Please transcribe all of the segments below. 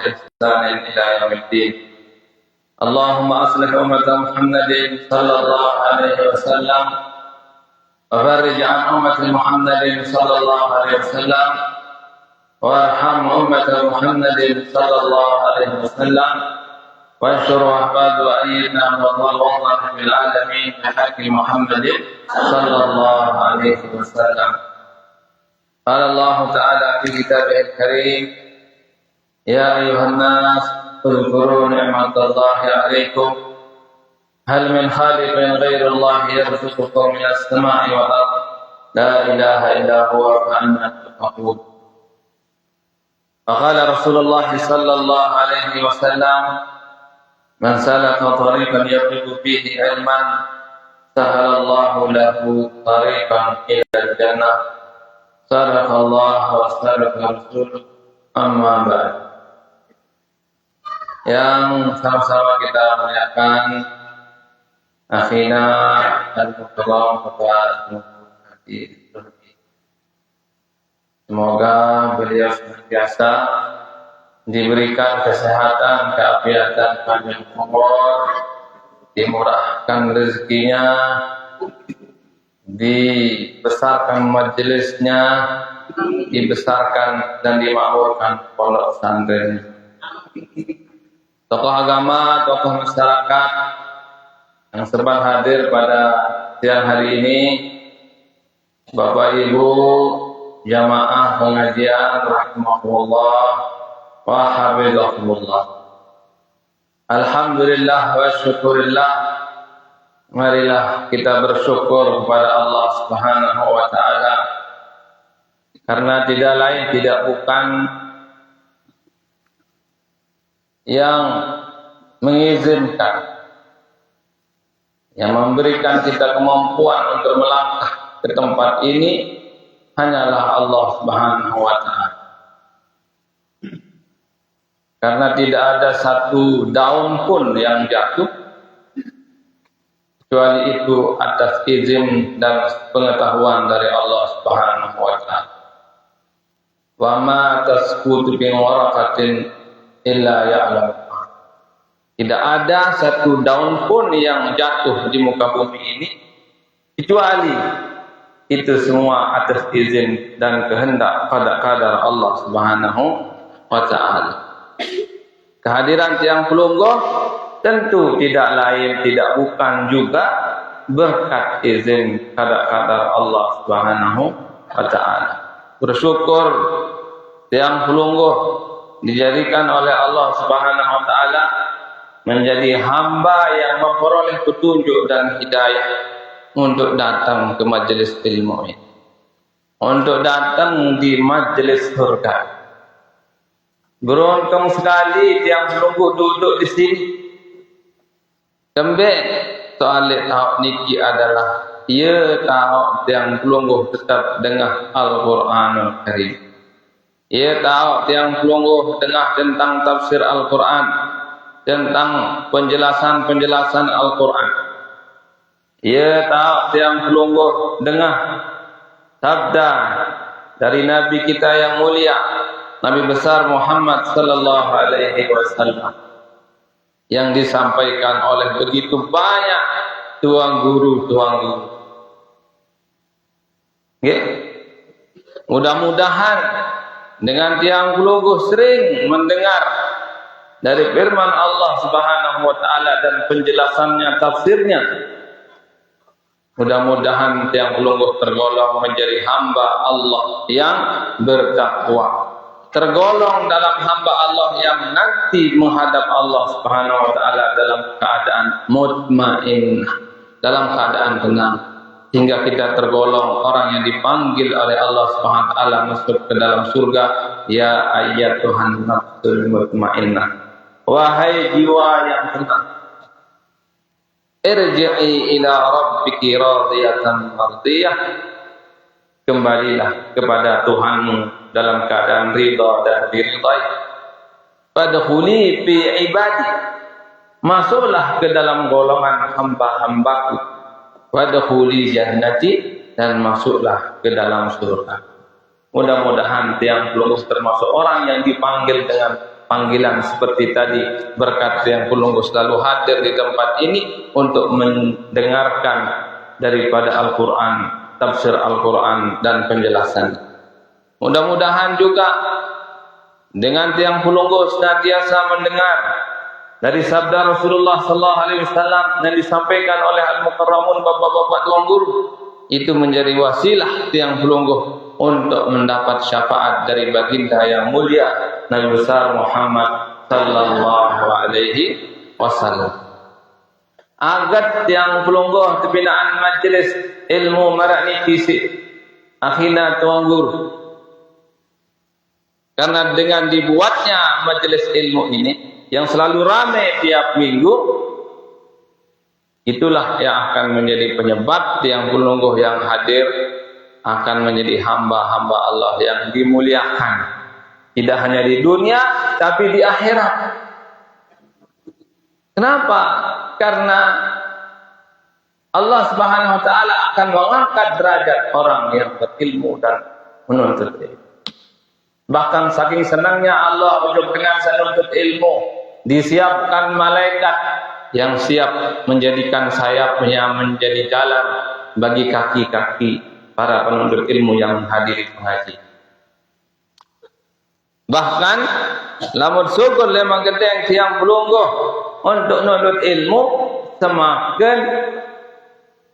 بإحسان إلى يوم الدين. اللهم أصلح أمة محمد صلى الله عليه وسلم وفرج عن أمة محمد صلى الله عليه وسلم وارحم أمة محمد صلى الله عليه وسلم وانشر واحفظ وأيدنا وطلعنا في العالمين بحق محمد صلى الله عليه وسلم. قال الله تعالى في كتابه الكريم: يا أيها الناس اذكروا نعمة الله عليكم هل من خالق غير الله يرزقكم من السماء والأرض لا إله إلا هو فأنا تتقون. وقال رسول الله صلى الله عليه وسلم: من سلك طريقا يبلغ فيه علما سهل الله له طريقا إلى الجنة. صدق الله وصدق رسوله. Amma ba'd. Yang sama-sama kita muliakan akhina dan muhtaram kepada hati. Semoga beliau senantiasa diberikan kesehatan, keafiatan, panjang umur, dimurahkan rezekinya, dibesarkan majelisnya, dibesarkan dan dimakmurkan pondok pesantren. Tokoh agama, tokoh masyarakat yang serba hadir pada siang hari ini, Bapak Ibu jamaah pengajian rahimahullah wa hafizahullah. Alhamdulillah wa syukurillah. Marilah kita bersyukur kepada Allah Subhanahu wa taala, karena tidak lain tidak bukan yang mengizinkan, yang memberikan kita kemampuan untuk melangkah ke tempat ini hanyalah Allah Subhanahu wa taala. Karena tidak ada satu daun pun yang jatuh kecuali itu atas izin dan pengetahuan dari Allah Subhanahu wa taala. Wa ma tasqutu min waraqatin illa ya'lamuha. Tidak ada satu daun pun yang jatuh di muka bumi ini kecuali itu semua atas izin dan kehendak pada kadar Allah Subhanahu wa taala. Kehadiran tiang pelungguh tentu tidak lain tidak bukan juga berkat izin kadar Allah Subhanahu wa taala. Bersyukur tiang pelungguh dijadikan oleh Allah Subhanahu wa taala menjadi hamba yang memperoleh petunjuk dan hidayah untuk datang ke majelis ilmu ini, untuk datang di majelis surga. Beruntung sekali tiang pelungguh duduk di sini. Kembali soal tahu niki adalah ia tahu tiang pelungguh tetap dengar Al-Quranul Karim. Ia tahu tiang pelungguh dengar tentang tafsir Al-Quran, tentang penjelasan-penjelasan Al-Quran. Ia tahu tiang pelungguh dengar sabda dari Nabi kita yang mulia, Nabi besar Muhammad sallallahu alaihi wasallam, yang disampaikan oleh begitu banyak tuan guru. Mudah-mudahan dengan tiang pelungguh sering mendengar dari firman Allah Subhanahu wa taala dan penjelasannya, tafsirnya. Mudah-mudahan tiang pelungguh tergolong menjadi hamba Allah yang bertakwa, tergolong dalam hamba Allah yang nanti menghadap Allah Subhanahu wa taala dalam keadaan mutmainnah, dalam keadaan tenang, hingga kita tergolong orang yang dipanggil oleh Allah Subhanahu wa taala masuk ke dalam surga. Ya ayyatuhan nafsul mutmainnah, wahai jiwa yang tenang, irji'i ila rabbiki radiyatan mardiyah, kembalilah kepada Tuhanmu dalam keadaan ridha dan diridhai. Fadkhuli fi ibadi, masuklah ke dalam golongan hamba-hambaku. Wadkhuli jannati, dan masuklah ke dalam surga. Mudah-mudahan tiang pelungguh termasuk orang yang dipanggil dengan panggilan seperti tadi, berkat yang Pulunggu selalu hadir di tempat ini untuk mendengarkan daripada Al-Quran, tafsir Al-Quran dan penjelasan. Mudah-mudahan juga dengan tiang Pulunggu senantiasa mendengar dari sabda Rasulullah sallallahu alaihi wasallam yang disampaikan oleh al-mukarramun bapak-bapak tuan guru, itu menjadi wasilah tiang Pulunggu untuk mendapat syafaat dari baginda yang mulia Nabi besar Muhammad sallallahu alaihi wasallam. Agat tiang Pulunggu pembinaan majlis ilmu marani kisi akhina tuan guru. Karena dengan dibuatnya majlis ilmu ini yang selalu ramai tiap minggu, itulah yang akan menjadi penyebab tiang Pulunggu yang hadir akan menjadi hamba-hamba Allah yang dimuliakan, tidak hanya di dunia tapi di akhirat. Kenapa? Karena Allah Subhanahu wa taala akan mengangkat derajat orang yang berilmu dan menuntut ilmu. Bahkan saking senangnya Allah untuk dengan menuntut ilmu, disiapkan malaikat yang siap menjadikan sayapnya menjadi jalan bagi kaki-kaki para penuntut ilmu yang menghadiri pengajian. Bahkan lamun syukur lemang gedeng tiang Pulunggu untuk menuntut ilmu, semakin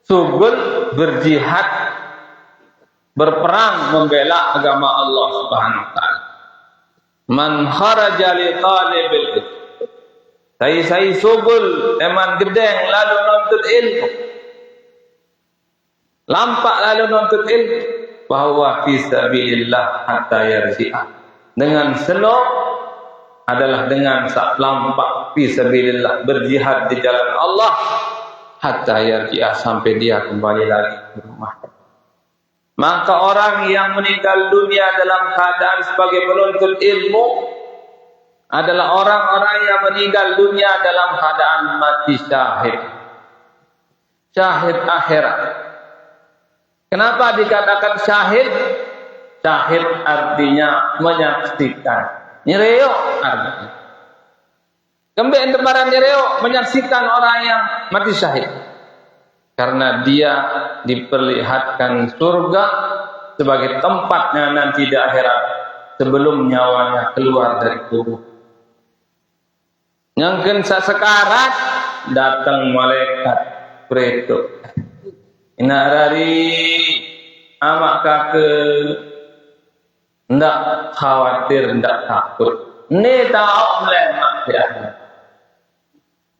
subul berjihad, berperang membela agama Allah Subhanahu wa taala. Man kharaja li talibil ilm, sai subul eman gedeng lalu nuntut ilmu, lampak lalu nuntut ilmu, bahwa fi sabilillah hatta yarji'a, dengan senang adalah dengan sak lampak fi sabilillah, berjihad di jalan Allah, hatta yarji'a, sampai dia kembali lagi ke rumah. Maka orang yang meninggal dunia dalam keadaan sebagai penuntut ilmu adalah orang-orang yang meninggal dunia dalam keadaan mati syahid, syahid akhirat. Kenapa dikatakan syahid? Syahid artinya menyaksikan. Nyereo artinya. Kembali tembaran nyereo, menyaksikan orang yang mati syahid. Karena dia diperlihatkan surga sebagai tempatnya nanti di akhirat sebelum nyawanya keluar dari tubuh. Yang sekarat datang malaikat preto. Inarari amak kake, ndak khawatir, ndak takut. Ni tahu melemak ya.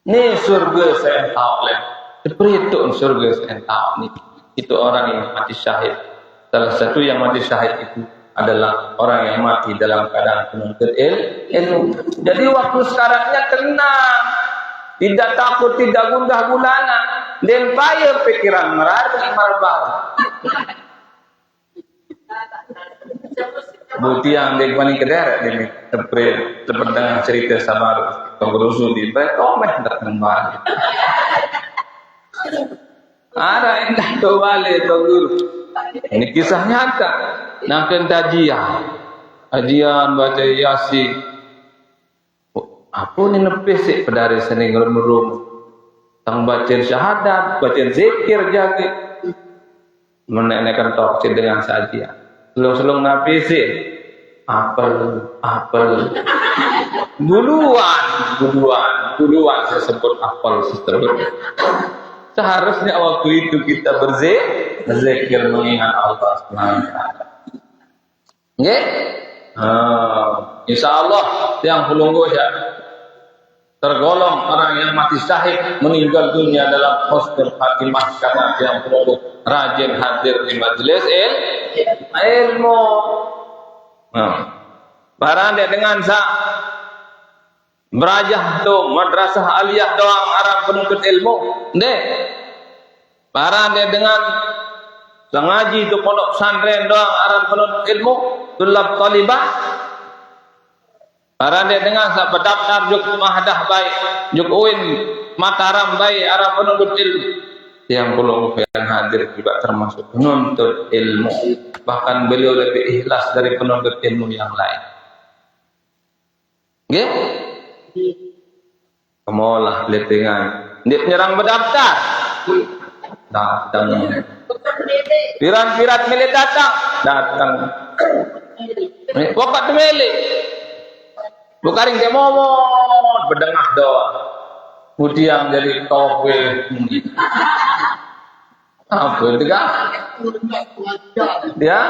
Ni surga saya tahu melemak. Seperti itu surga saya tahu ni. Itu orang yang mati syahid. Salah satu yang mati syahid itu adalah orang yang mati dalam keadaan penuntut ilmu. Jadi waktu sekarangnya tenang, tidak takut, tidak gundah gulana, dan payah pikiran merari marbal. Bukti yang dia paling kederet ini seperti dengan cerita sabar pengurusu di Betomeh tak kembali. Ada yang tak kembali pengurusu. Ini kisah nyata. Nak kajian baca Yasin. Apa ni nepis sih pedari seni ngerum-ngerum. Tang baca syahadat, baca zikir jaga. Menekan toksin dengan sajian. Selung-selung napis sih. Apel. Duluan saya sebut apel seterusnya. Seharusnya waktu itu kita berzikir mengingat Allah Subhanahu wa taala. Nggih? Insyaallah yang Pulunggu ya tergolong orang yang mati syahid meninggal dunia dalam husnul khatimah karena yang Pulunggu rajin hadir di majelis ilmu. Barang dia dengan berajah tu madrasah aliyah doang arah penuntut ilmu. Deh. Barang dia dengan ngaji tu pondok pesantren doang arah penuntut ilmu, tulab talibah. Barang dia dengan berdaftar juk mahdah baik, juk uin Mataram baik arah penuntut ilmu. Yang Pulunggu yang hadir juga termasuk penuntut ilmu. Bahkan beliau lebih ikhlas dari penuntut ilmu yang lain. Nggih? Kemolah letengan. Ndik nyerang berdaftar. Datang. Piran-piran milik datang. Pokok milik. Bukaring ke momot berdengah doang. Kemudian jadi tope. Apa itu kan? Dia?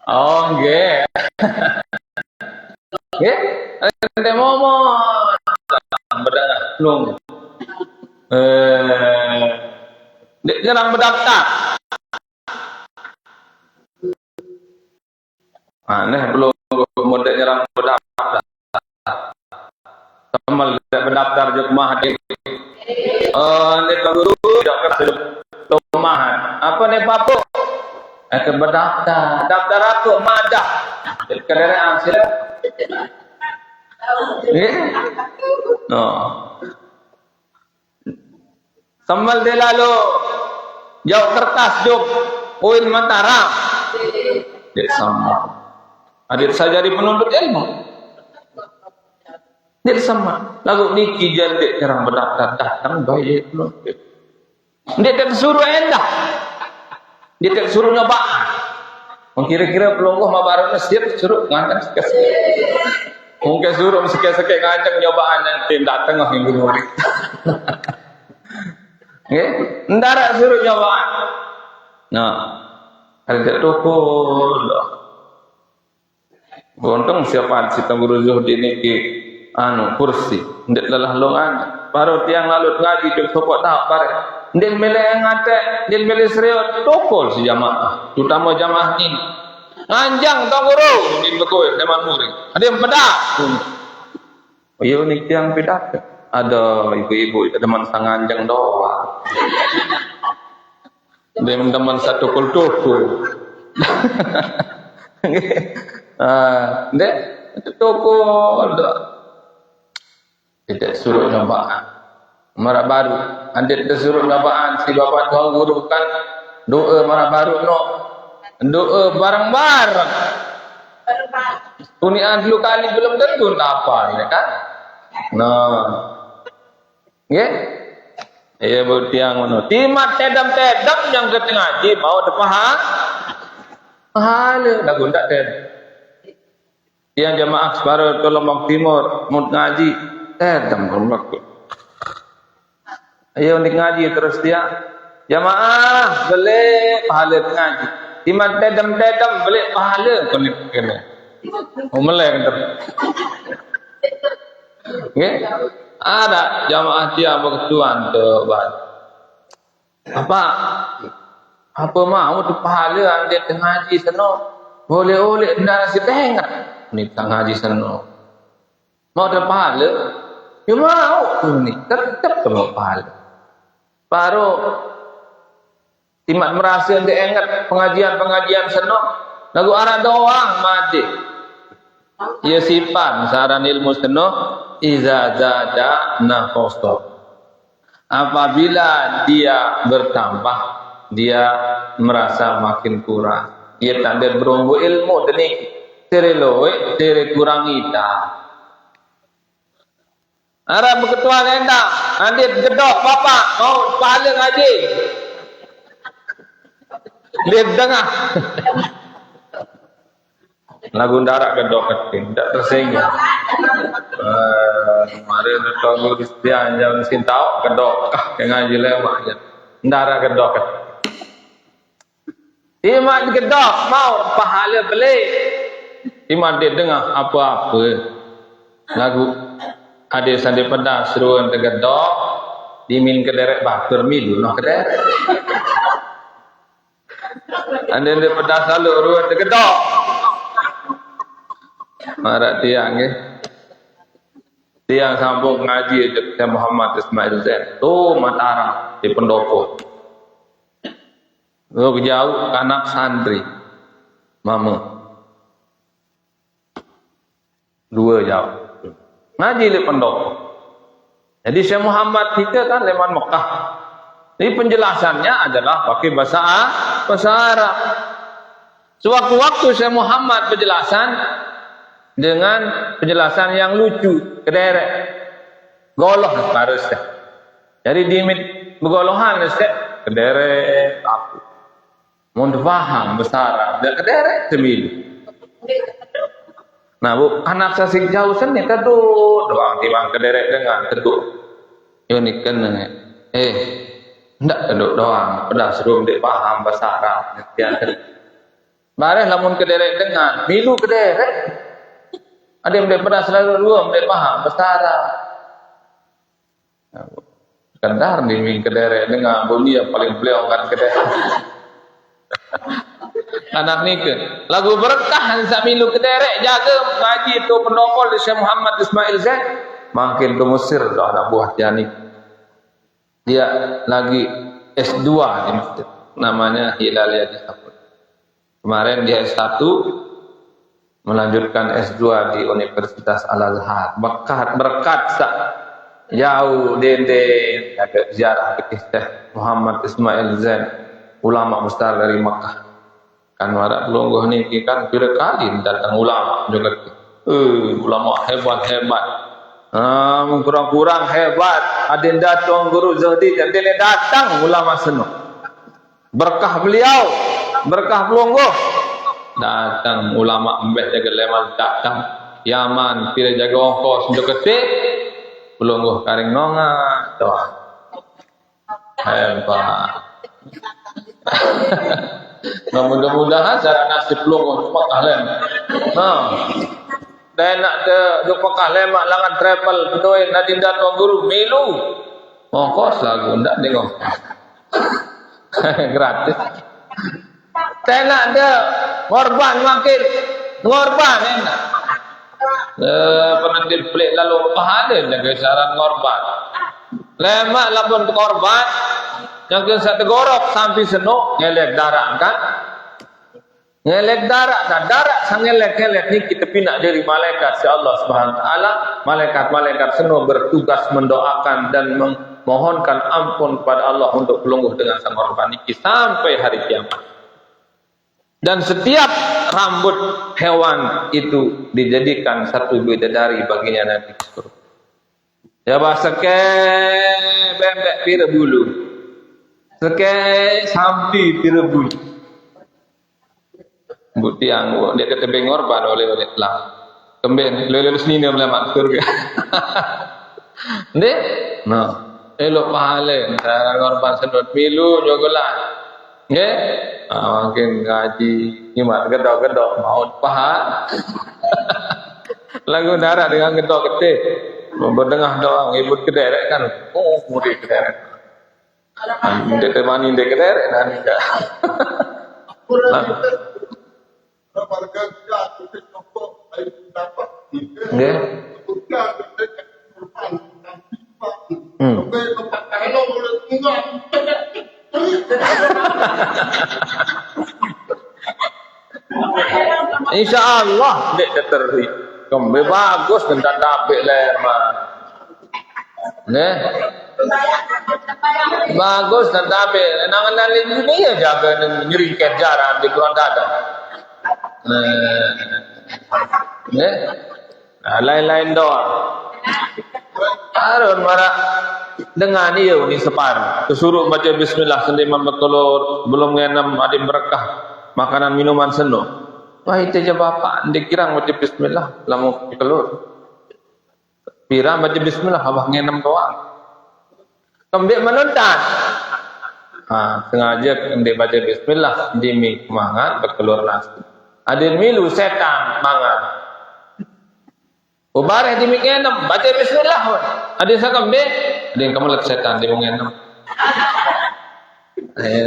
Oh, nggih. Nggih, ente momot. Berdengah belum. Nyerang berdaftar. Aneh belum model nyerang berdaftar. Kamal tidak berdaftar je kemahadir. Ini guru tidak kerja kemahan. Apa nih papu? Ke berdaftar. Daftar aku madah. Kendaraan sila. No. Sambal dia lalu jauh kertas jok uin Mataram. Dia sama. Adik saya jadi penuntut ilmu. Dia sama. Lalu niki jadi orang berdaftar datang baik belum. Dia tak suruh endah. Dia tak suruh nyoba. Kira-kira pelungguh mabaran nasib suruh ngantar sekas. Mungkin suruh sekek-sekek ngancang nyobaan yang tim datang minggu hari. Nggih, ndara suruh nyobaan. Nah, ada tukul. Bontong siapa si guru Zuhdi niki kursi ndak lelah longan baru tiang lalut ngaji dek sopok tak pare ndak meleh ngate ndak meleh serius tukul si jamaah terutama jamaah ini nganjang tong guru di bekoe teman murid ada yang pedak yo niki tiang pedak ada ibu-ibu teman sanganjang doang teman satu tukul Ndek tukul tidak suruh nyobaan marah baru andek suruh nyobaan si bapak tuang guru kan doa marah baru no doa bareng-bareng unian dulu kali belum tentu apa ya kan nah nggih iya tiang ngono timat tedam-tedam yang ke ngaji mau depahan pahala lagu ndak ten yang jamaah separuh Lombok Timur mau ngaji tedam berlaku. Ayo ngaji terus dia jamaah beli pahala ngaji. Timan tedam beli pahala kena. Meleng ter. Nggih. Ada jamaah dia berketuan tu buat. Apa mau tu pahala dia ngaji seno. Boleh ndara si tengah. Ni ngaji seno. Mau ada pahala? Ya mau ni tetap mau pahala. Baru timat merasa dia ingat pengajian seno. Lagu arah doang mati. Ya sipan saran ilmu seno iza zada naqasa. Apabila dia bertambah, dia merasa makin kurang. Ia tanda berumbu ilmu denik tereloe tere kurang ita. Arab ketua nenda, nanti gedok bapak mau pahala ngaji. Lihat tengah. Lagu darak gedok keting, tidak tersinggung. Mari datang Kristian jam mesin tahu gedok, ngaji lewat je. Darak gedok keting. Iman gedok mau pahala beli. Iman dia dengar apa-apa. Lagu ada sandi pedas seruan tegedok dimin kederek bakar milu noh kederek. Anda dia pedas lalu ruan tegedok. Marah tiang ya. Tiang sambung ngaji Dr. Muhammad Ismail Zain. Tu Mataram di pendopo. Lu jauh anak santri. Mama. Dua jauh. Ngaji di pendopo. Jadi Syekh Muhammad kita kan leman Mekah. Jadi penjelasannya adalah pakai bahasa Arab. Sewaktu-waktu Syekh Muhammad penjelasan dengan penjelasan yang lucu, kederek, goloh harus. Jadi dimit begolohan Syekh, kederek aku. Mau faham besar, dia kederek semilu. Nah, bu, anak sasik jauh seni keduk, doang timbang kederek dengan keduk. Ini kan ndak keduk doang, pada sebelum dia paham bahasa Arab. Bareh lamun kederek dengan, milu kederek. Ada yang pada selalu dua, dia paham bahasa Arab. Kadar nih kederek dengan bunyi yang paling beliau kan kederek. Anak nikah lagu berkah samilu kederek jaga ngaji itu penopol di Syekh Muhammad Ismail Zain makin ke Mesir dah anak buah Tiani dia lagi S2 di masjid namanya Hilaliyah di Sabun kemarin dia S1 melanjutkan S2 di Universitas Al-Azhar berkat jauh dende ada ziarah ke Syekh Muhammad Ismail Zain ulama besar dari Makkah kan warak pelonggoh ni kan kira kali datang ulama juga ulama hebat-hebat kurang-kurang hebat adin datang guru Zahdi adin datang ulama seno berkah beliau berkah pelonggoh datang ulama embeh jaga leman datang Yaman kira jaga ongkos untuk ketik pelonggoh karing nonga doa hebat. Nah, mudah-mudahan cara nasib pelonggoh Mekah lem. Dan nak de Mekah lem langan travel bedoin nadin datang guru milu. Ongkos lagu ndak dengok. Gratis. Tenak de korban makin korban enak. Pernah dipelik lalu pahala jaga saran korban. Lemak lapun korban yang kita tegorok sampai senuk ngelek darah kan ngelek darah dan darah sang ngelek ni kita pinak dari malaikat si Allah Subhanahu wa taala malaikat senuk bertugas mendoakan dan memohonkan ampun kepada Allah untuk pelungguh dengan sang korban niki sampai hari kiamat dan setiap rambut hewan itu dijadikan satu bidadari baginya Nabi ya bahasa ke bebek pira bulu sekai sampai direbut. Bukti yang dia kata bengorban oleh Islam. Kembali lulus ni dia melamat surga. Dek, no, elok pahala. Cara korban sedot milu jogolah. Nge, makin ngaji, nyimak gedok-gedok maut paha. Lagu darah dengan gedok gede. Berdengah doang, ibut kederek kan. Oh, murid kederek. Dia temani dia kederek nanti dah. Nggih. Insyaallah dek terri. Kembe bagus dan dapik lemah. Nggih. Bagus dan tapi nangan ini ya jaga nyeringket jarak di keluar dada. Nah, lain-lain doang. Harun marah dengan dia ni separ. Kesuruh baca bismillah sendiman bertelur belum ngenam adim berkah makanan minuman seno. Wah itu je bapak dikira baca bismillah lamu telur. Pirang baca bismillah abah ngenam doang. Kembali menonton. Sengaja kembali baca bismillah demi mangan berkeluar nasi. Adin milu setan mangan. Ubareh demi ngenem baca bismillah. Adin sakambे adin kemelet setan demi ngenem.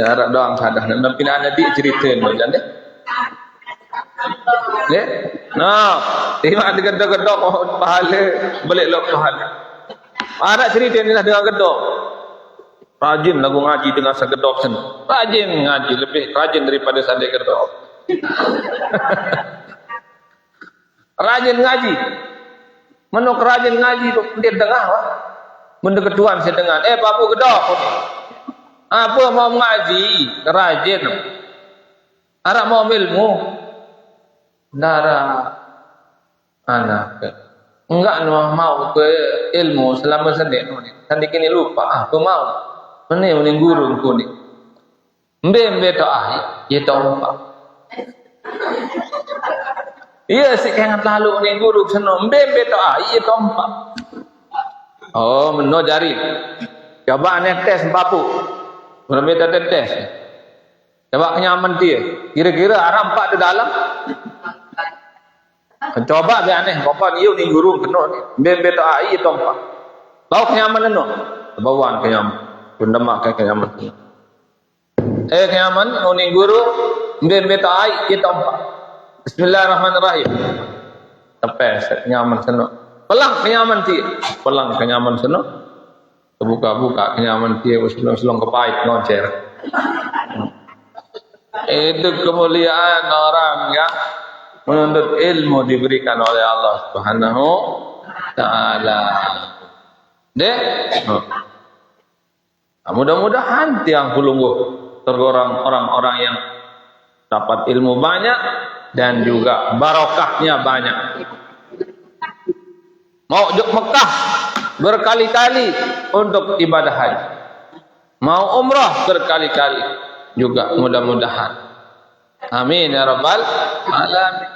Arak doang sadah dan pina ada di ceritain macam deh. Nggih. Nah, tiba gedok-gedok pahala balik lok pahala. Ada cerita ni lah dengan gedok. Rajin lagu ngaji dengan segedok sen. Rajin ngaji lebih rajin daripada sandai gedok. Rajin ngaji. Menuk rajin ngaji tu dia tengah wah. Mendekat Tuhan saya dengar. Bapu gedok. Apa mau ngaji? Rajin. Arak mau ilmu. Dara anak. Enggak mau ke ilmu selama sedik ni. Sedik ini lupa. Aku mau. Ini guru ku ni. Mbe to ya to lupa. Iya sih kangen lalu ni guru seno. Mbe to ya to lupa. Oh, meno jari. Coba ane tes papu. Berapa tes? Coba kenyaman dia. Kira-kira arah 4 di dalam. Coba biar aneh. Bapak ni ni guru kena ni. Bebe tak air tompak. Bau kenyaman no. Bawaan kenyaman. Pendemak kenyaman. Kenyaman ni guru. Bebe tak air tompak. Bismillahirrahmanirrahim. Tepes kenyaman seno. Pelang kenyaman ti. Pelang kenyaman seno. Buka-buka kenyaman ti. Selong kepait ngoncer. Itu kemuliaan orang yang menuntut ilmu diberikan oleh Allah Subhanahu Ta'ala. Mudah-mudahan tiang pulungguh tergolong orang-orang yang dapat ilmu banyak dan juga barokahnya banyak. Mau juk Mekah berkali-kali untuk ibadah haji. Mau umrah berkali-kali juga mudah-mudahan. Amin ya rabbal alamin.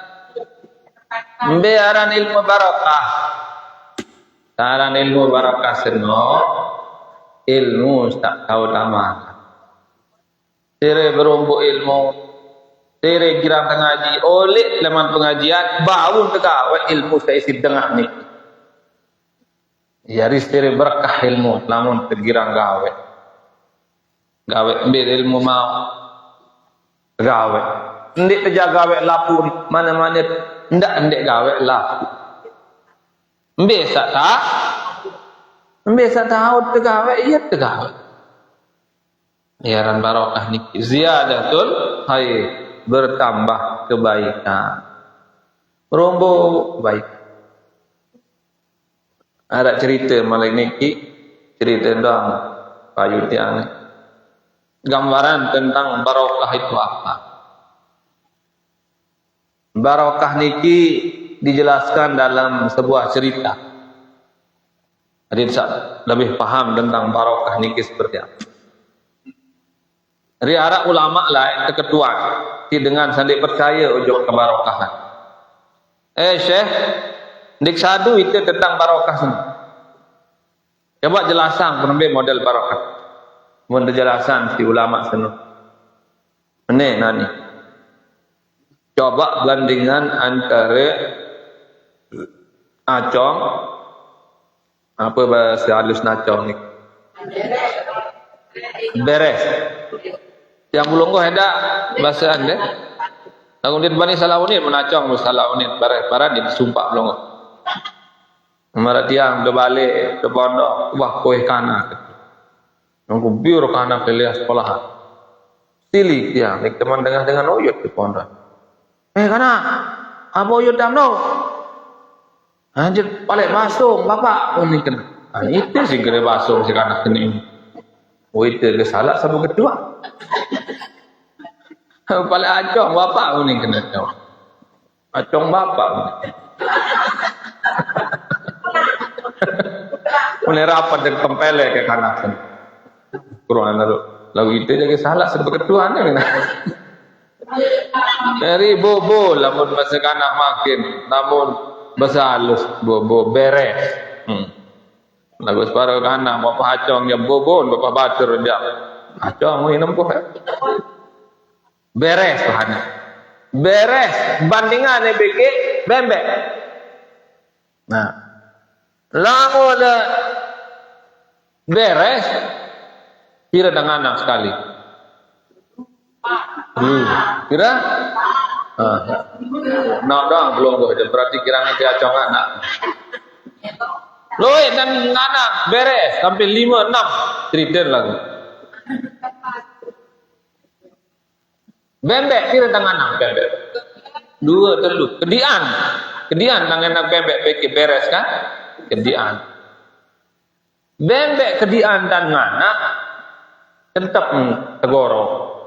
Biaran ilmu barakah. Taran ilmu barakah seno ilmu tak tahu tamat. Tere berumbu ilmu, tere girang ngaji, oleh leman pengajian bau tegak ilmu saya isi dengah ni. Yaris tere berkah ilmu, namun tergirang gawe. Gawe ambil ilmu mau gawe ndik terjaga gawe lapu mana-mana ndak gawe lapu mbesa tahu tergawe iya tergawe yaran barokah niki ziyadatul khair bertambah kebaikan rombo baik ada cerita malah niki cerita dong payu tiang gambaran tentang barokah itu apa. Barokah niki dijelaskan dalam sebuah cerita. Jadi lebih paham tentang barokah niki seperti apa. Dari arah ulama lah keketuan dengan sandi percaya ujuk kebarokahan. Syekh, dik sadu itu tentang barokah sini. Coba jelasan penembe model barokah. Mohon penjelasan si ulama senu. Ini nani. Coba bandingan antara acong apa bahasa halus acong ni? Beres. Yang belum kau hendak bahasa anda. Lagu di bani salawunit menacong salawunit beres para di sumpah belum. Mara tiang de balik de pondok wah koe kana. Nunggu biur kana kuliah sekolah. Silik dia, nek teman dengan oyot di pondok. Kana, apa oyot damno? Anjir balik masuk bapak ini kena. Itu sih kena masuk si kana kena ini. Oh itu ke salah sabu kedua. Balik acong bapak ini kena. Acong bapak. Mulai rapat dan kempele ke kanan. Quran lalu itu jadi salah sebab kedua ni. Dari bobo lamun bahasa kanak makin, namun bahasa halus bobo beres. Lagu separuh kanak bapak acong dia bobo, bapak batur dia acong minum kok. Beres Tuhan. Beres bandingan EBG bembek. Nah, lamun beres kira dengan anak sekali. Kira? Nak dong belum gue. Berarti kira nanti acong anak. Loe dan anak beres sampai 5-6 cerita lagi. Bembek kira dengan anak bembek. 2-3 kedian dengan anak bembek peki beres kan? Kedian. Bembek kedian dan anak tetap tegoro.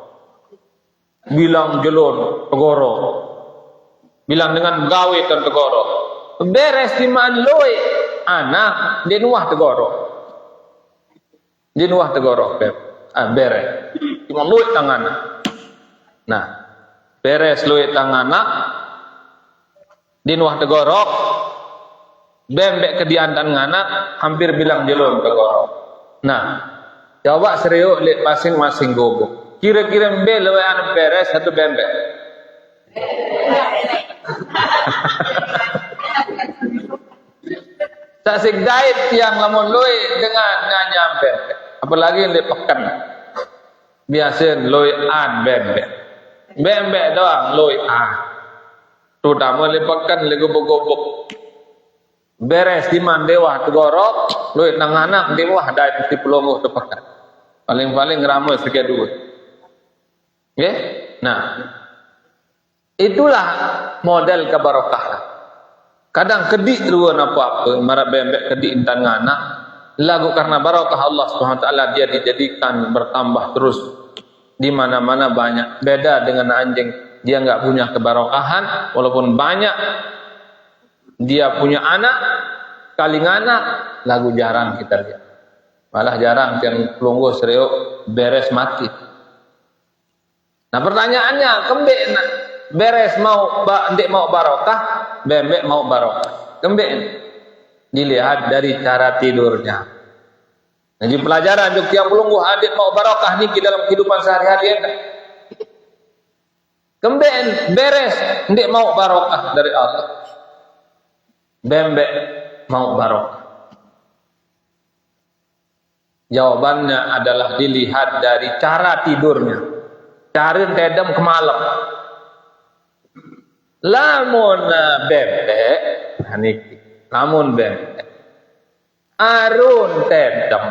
bilang jelon tegoro, bilang dengan gawe dan tegoro, beres di man loe anak di nuah tegoro, beres di man loe tangan. Nah, beres loe tangan di nuah tegoro, bembek kediantan ngana hampir bilang jelon tegoro. Nah, coba serius lihat masing-masing gobok. Kira-kira mbel lewean beres satu bembek. Tak sigdait yang lamun loe dengan nyampe. Apalagi yang dipekan. Biasa loe an bembek. Bembek doang loe an. Terutama lepakan legobok-gobok. Beres di mandewah tegorok, loe nang anak dewah dait di pelongoh tepakan. Paling-paling ramai sekian dua. Okay? Nah, itulah model kebarokah. Kadang kedik dua apa-apa, marah bembek kedik intan ngana, lagu karena barokah Allah Subhanahu wa taala dia dijadikan bertambah terus di mana-mana banyak. Beda dengan anjing, dia enggak punya kebarokahan walaupun banyak dia punya anak, kali ngana lagu jarang kita lihat. Malah jarang yang pelunggu serius beres mati. Nah pertanyaannya, kembek beres mau ndek mau barokah, bembek mau barokah. Kembek dilihat dari cara tidurnya. Jadi pelajaran untuk yang pelunggu adik mau barokah nih dalam kehidupan sehari-hari enggak? Kembek beres ndek mau barokah dari Allah. Bembek mau barokah. Jawabannya adalah dilihat dari cara tidurnya. Cari tedem ke malam. Lamun bembek, niki. Lamun bembek. Arun tedem,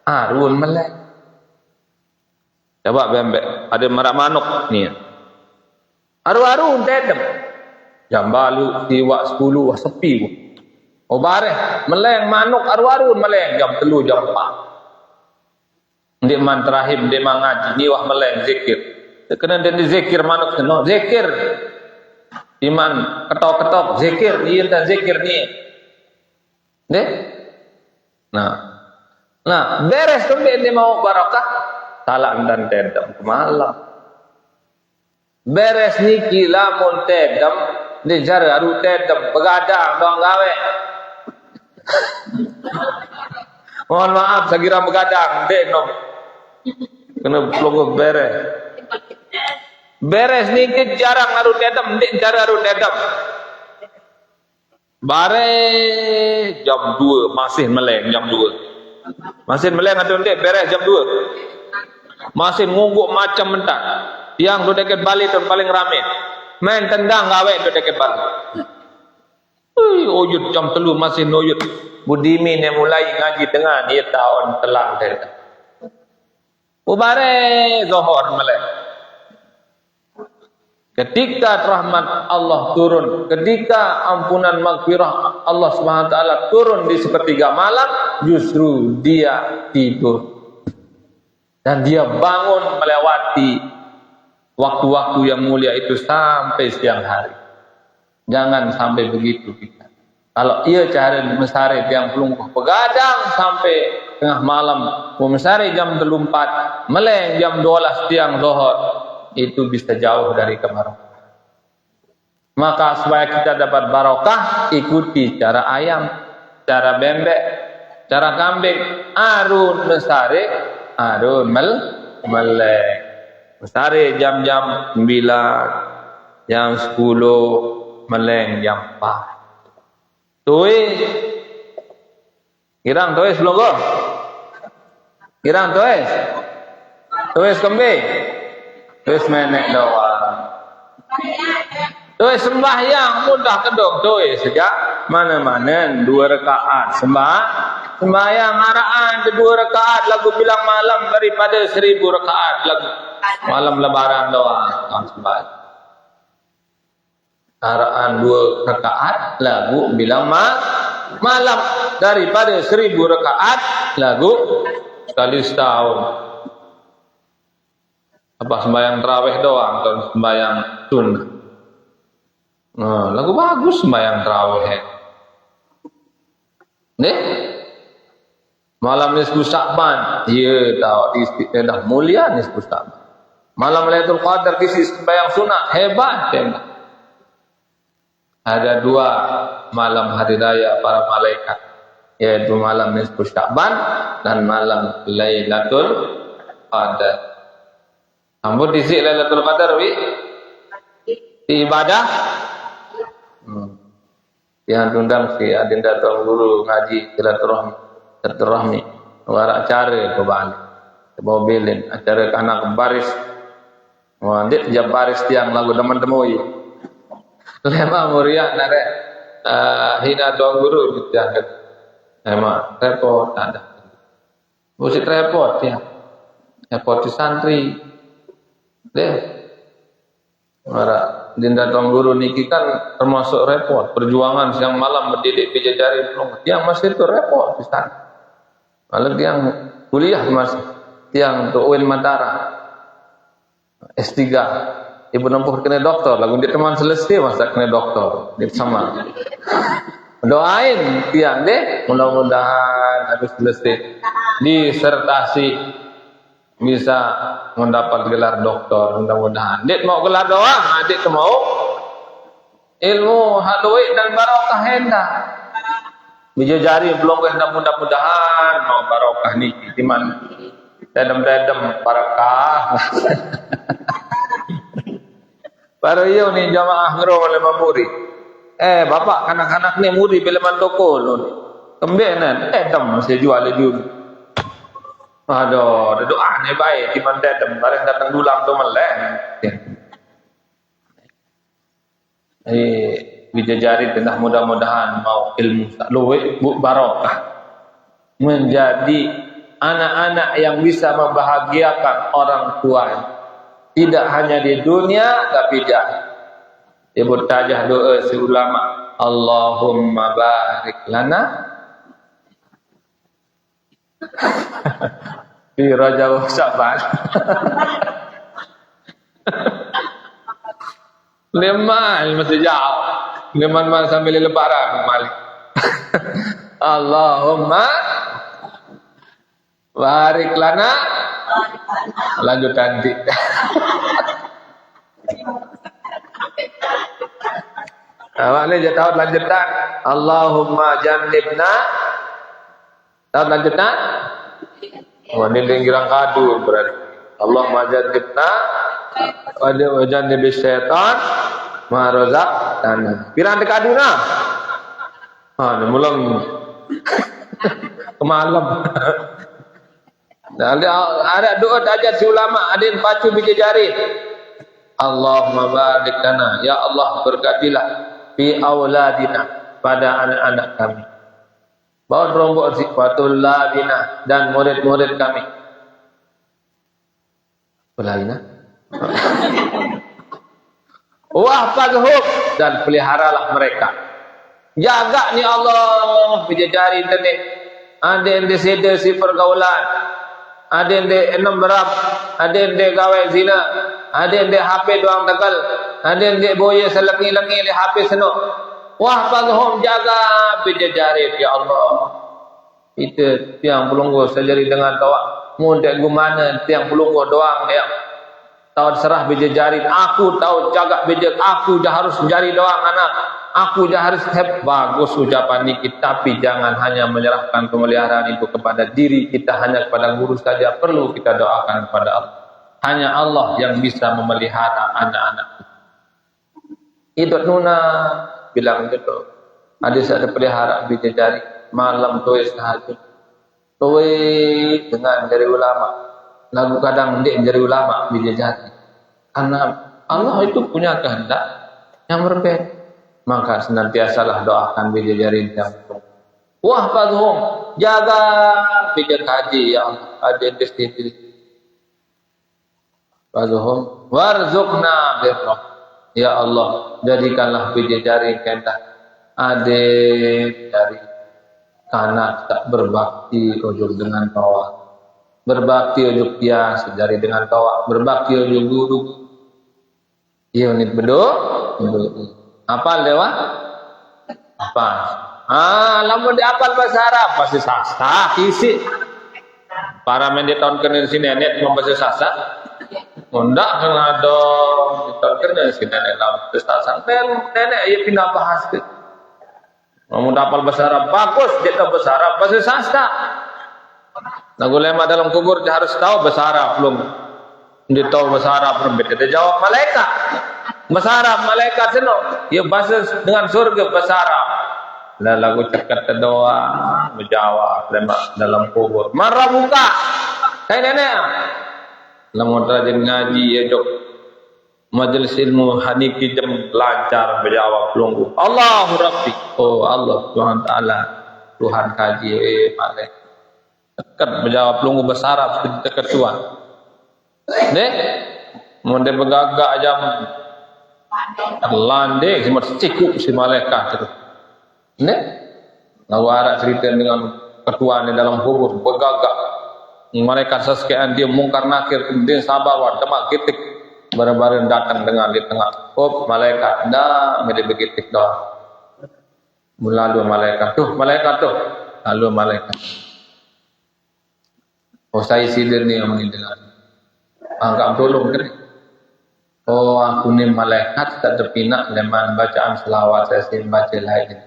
arun melek. Coba bembek, ada merak manuk nih. Arun tedem. Jam balu, tiwak 10, sepi. Oh bareh, meleng manuk arun meleng jam 3 jam 4. Ndik man terahim, ndik man ngaji, ni wah meleng zikir. Kena dan zikir manuk kena zikir. Iman ketok-ketok zikir, iya dan zikir ni. Deh. Nah, beres kembali dia mau barokah, talak dan tedam malam. Beres niki lamun tedam, dia jare aru tedam begadang dong gawe. Mohon maaf, saya kira begadang, dek nom. Kena pelongo beres. Beres niki jarang aru tedam, dek jare aru tedam. Bare jam 2 masih meleng jam 2. Masih meleng atau dek beres jam 2. Masih ngungguk macam mentak. Yang do deket Bali tu paling rame. Main tendang gawe do deket Bali. Oyut jam 3 masih noyut. Budimin yang mulai ngaji dengan dia tahun telang terka. Ubare zohor melek. Ketika rahmat Allah turun, ketika ampunan maghfirah Allah Subhanahu wa taala turun di sepertiga malam, justru dia tidur. Dan dia bangun melewati waktu-waktu yang mulia itu sampai siang hari. Jangan sampai begitu kita. Kalau ia cari mesare yang pelungkuh begadang sampai tengah malam, mesare jam 4, meleng jam 12 siang zuhur, itu bisa jauh dari kebarokah. Maka supaya kita dapat barokah, ikuti cara ayam, cara bembek, cara kambing, arun mesare, arun meleng. Mesare jam-jam 9, jam 10, meleng jam 4. Tuis, kirang tuis belum go? Kirang tuis kembali, tuis menek doang. Tuis sembahyang mudah kedok tuis sejak mana-mana 2 rakaat sembahyang araan 2 rakaat lagu bilang malam daripada 1000 rakaat lagu malam lebaran doang sembahyang. Araan 2 rakaat lagu bilang malam daripada 1000 rakaat lagu sekali setahun. Apa sembahyang tarawih doang atau sembahyang sunnah? Nah, lagu bagus sembahyang tarawih. Nih, malam nisfu Sya'ban, iya tahu dah mulia nisfu Sya'ban. Malam Lailatul Qadar isi sembahyang sunat, hebat ya. Ada 2 malam hari raya para malaikat, yaitu malam nisfu Sya'ban dan malam Lailatul Qadar. Ampun isi Lailatul Qadar wi ibadah. Yang tundang si adinda tuan guru ngaji silaturahmi warak acara ke balik bawa bilin acara anak baris wandik jam baris tiang lagu teman-temui lema muria nare hina tuan guru gitu ya emang repot ada musik repot ya repot di santri deh warak dinda tuan guru niki kan termasuk repot perjuangan siang malam mendidik Bidadari yang masih itu repot di sana. Lalu yang kuliah masih tiang untuk UIN Mataram S3 ibu nempuh kena doktor lagu dia teman selesai masa kena doktor dia sama doain tiang deh mudah-mudahan habis selesai disertasi bisa mendapat gelar doktor mudah-mudahan. Dik mau gelar doang, adik mau ilmu haluik dan barokah hendak. Bijajari belum hendak mudah-mudahan mau barokah nih timan dedem-dedem barokah. Baru iyo nih jamaah ngero oleh mamuri. Bapak anak-anak nih muri bileman toko lo. Kembenan edem saya jual dulu. Aduh, doanya baik, cuman dadem, bareng datang dulang tu meleng. Bidadari tengah mudah-mudahan mau ilmu luwih barokah. Menjadi anak-anak yang bisa membahagiakan orang tua. Tidak hanya di dunia, tapi di akhirat. Ibu tajah doa si ulama, Allahumma barik lana di Rajab Sya'ban. 5 masih jauh. 5 sambil lebaran Malik. Allahumma barik lana. Lanjut nanti. Awalnya dia tahu lanjutan. Allahumma jannibna. Tahu lanjutan? Wah, ini linggiran kadu berarti. Allahumma jannibna wa jannibis syaitan ma razaqtana. Pirang dekaduna. Mulang kemalam. Ada doa aja si ulama, ada yang pacu Bidadari. Allahumma barik lana, ya Allah berkatilah fi auladina pada anak-anak kami. Bawa rombok sifatul labina dan murid-murid kami. Pelahina. Wahfazhum dan peliharalah mereka. Jaga ni Allah Bidadari internet. Ada yang diseda si pergaulan, ada yang di enam beram, ada yang di gawai zina, ada yang di HP doang tegal, ada yang di boya selengi-lengi di HP senuk. Wahfazhum jaga Bidadari ya Allah. Itu tiang pelunggu sejari dengan tawak. Mudah gimana tiang pelunggu doang dia. Tahu serah Bidadari. Aku tahu jaga Bidadari. Aku dah harus mencari doang anak. Aku dah harus bagus ucapan ini. Tapi jangan hanya menyerahkan pemeliharaan itu kepada diri kita, hanya kepada guru saja. Perlu kita doakan kepada Allah. Hanya Allah yang bisa memelihara anak-anak. Itu Nuna bilang gitu. Ada saya pelihara Bidadari. Malam tuis tahajud. Tuis dengan dari ulama. Lagu kadang dia dari ulama Bidadari. Karena Allah itu punya kehendak yang berbeda. Maka senantiasalah doakan Bidadari yang wahfazhum, jaga Bidadari ya Allah. Ada di situ. Wahfazhum warzuqna birrah. Ya Allah, jadikanlah Bidadari kita adik dari kanak tak berbakti ujung dengan bawah. berbakti ujuk dia sejari dengan tawak, berbakti ujuk guru. Iya unit bedo. Apal dewa? Apa? Lamun diapal bahasa Arab pasti sasa isi. Para mendi tahun kena sini net membahasa sasa. Mundak kena dong di tahun kena sini net dalam sasa. Nenek ia pindah bahas ke. Mau dapal bahasa Arab bagus, dia tahu bahasa Arab bahasa sasa. Nah, ulama dalam kubur dia harus tahu bahasa Arab belum. Dia tahu bahasa Arab belum. Dia jawab malaikat. Bahasa Arab malaikat seno. Dia bahasa dengan surga bahasa Arab. Lalu cakap doa menjawab dalam kubur. Marah buka. Hai nenek. Lamun rajin ngaji ya jok. Majelis ilmu haniki jam lancar menjawab lunggu. Allahu Rabbi. Oh Allah Tuhan Taala. Tuhan kaji malaikat. Dekat menjawab lunggu bahasa Arab dekat Tuhan. Nek. Mun dia begagak jam landai cuma cikuk si malaikat itu. Nek, lalu ada cerita dengan ketua di dalam kubur bergagak. Malaikat sesekian dia mungkar nakir kemudian sabar wa demak gitik bareng-bareng datang dengan di tengah. Oh malaikat dah mede begitik dah. Lalu malaikat tuh, lalu malaikat. Oh saya sidir ni yang mendengar. Anggap tolong kan? Oh aku ni malaikat tak terpinak leman bacaan selawat saya sin baca lain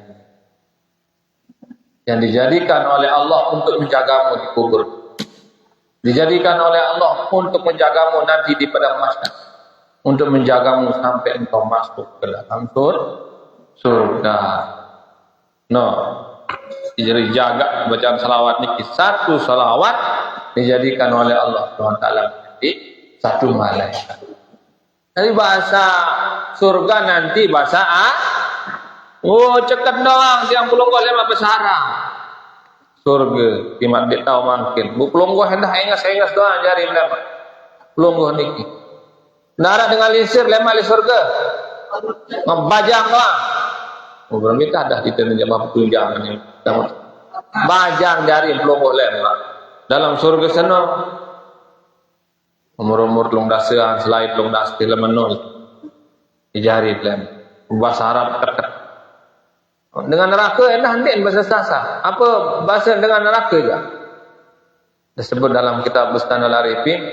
yang dijadikan oleh Allah untuk menjagamu di kubur, dijadikan oleh Allah untuk menjagamu nanti di padang mahsyar, untuk menjagamu sampai engkau masuk ke dalam surga. No, jadi jaga bacaan selawat niki satu selawat dijadikan oleh Allah SWT menjadi satu malaikat. Jadi bahasa surga nanti bahasa oh cekat doang yang pelungguh lema besara. Surga timak dia tahu mungkin. Bu pelungguh hendak engas doang jari lema. Pelungguh niki. Nara dengan lisir lema li surga. Membajang doang. Oh berarti dah ditanya jawab tunjangan ini. Bajang jari pelungguh lema. Dalam surga sana umur long dasean slide long das lemenul dijari lem bahasa Arab terket dengan neraka enak hendak bahasa sasa apa bahasa dengan neraka juga disebut dalam kitab Bustanul Arifin